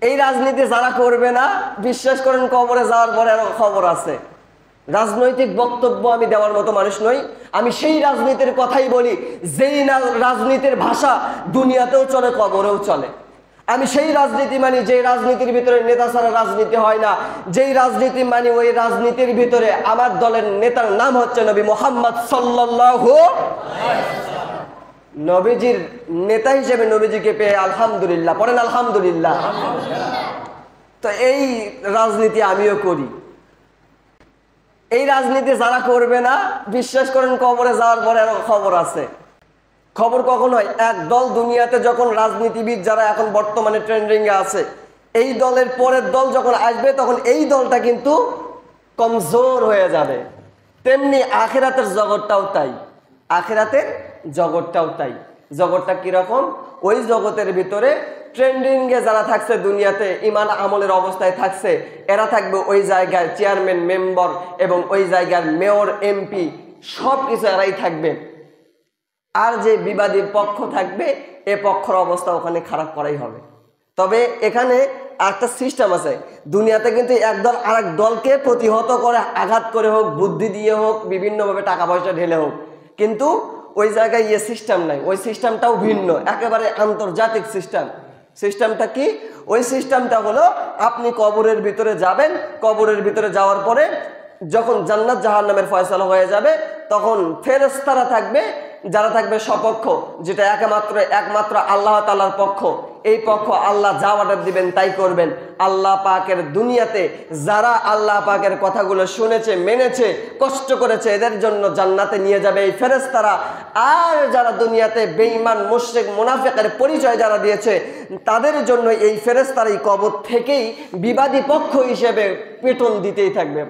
এই রাজনীতি যারা করবে না, বিশ্বাস করেন কবরে যাওয়ার পরে আরো খবর আছে। রাজনৈতিক বক্তব্য আমি দেওয়ার মতো মানুষ নই। আমি সেই রাজনীতির কথাই বলি যেই রাজনীতির ভাষা দুনিয়াতেও চলে, কবরেও চলে। আমি সেই রাজনীতি মানি যে রাজনীতির ভিতরে নেতা ছাড়া রাজনীতি হয় না। যেই রাজনীতি মানি ওই রাজনীতির ভিতরে আমার দলের নেতার নাম হচ্ছে নবী মুহাম্মদ সাল্লাল্লাহু আলাইহি ওয়াসাল্লাম। নবীজির নেতা হিসেবে নবীজিকে পেয়ে আলহামদুলিল্লাহ, পড়েন আলহামদুলিল্লাহ। তো এই রাজনীতি আমিও করি। এই রাজনীতি যারা করবে না, বিশ্বাস করেন কবরে যাওয়ার পরে আরো খবর আছে। খবর কখন হয়? এক দল দুনিয়াতে যখন রাজনীতিবিদ যারা এখন বর্তমানে ট্রেন্ডিং এ আছে, এই দলের পরের দল যখন আসবে তখন এই দলটা কিন্তু কমজোর হয়ে যাবে। তেমনি আখিরাতের জগৎটাও তাই, আখিরাতের জগৎটাও তাই। জগৎটা কিরকম? ওই জগতের ভিতরে ট্রেন্ডিং এ যারা থাকছে দুনিয়াতে, ইমান আমলের অবস্থায় থাকছে, এরা থাকবে ওই জায়গায় চেয়ারম্যান, মেম্বার এবং ওই জায়গার মেয়র, এমপি, সব কিছু এরাই থাকবে। আর যে বিবাদী পক্ষ থাকবে এ পক্ষের অবস্থা ওখানে খারাপ করাই হবে। তবে এখানে একটা সিস্টেম আছে, দুনিয়াতে কিন্তু একদল আরেক দলকে প্রতিহত করে, আঘাত করে হোক, বুদ্ধি দিয়ে হোক, বিভিন্নভাবে টাকা পয়সা ঢেলে হোক, কিন্তু ওই জায়গায় ইয়ে সিস্টেম নাই। ওই সিস্টেমটাও ভিন্ন, একেবারে আন্তর্জাতিক সিস্টেম। সিস্টেমটা কি? ওই সিস্টেমটা হলো আপনি কবরের ভিতরে যাবেন, কবরের ভিতরে যাওয়ার পরে যখন জান্নাত জাহান্নামের ফয়সালা হয়ে যাবে তখন ফেরেশতারা থাকবে, যারা থাকবে সপক্ষ, যেটা একমাত্র আল্লাহ তাআলার পক্ষ। এই পক্ষ আল্লাহ যা অর্ডার দিবেন তাই করবেন। আল্লাহ পাকের দুনিয়াতে যারা আল্লাহ পাকের কথাগুলো শুনেছে, মেনেছে, কষ্ট করেছে, এদের জন্য জান্নাতে নিয়ে যাবে এই ফেরেশতারা। আর যারা দুনিয়াতে বেঈমান, মুশরিক, মুনাফিকের পরিচয় যারা দিয়েছে, তাদের জন্য এই ফেরেশতারাই কবর থেকেই বিবাদী পক্ষ হিসেবে পেটন দিতেই থাকবে।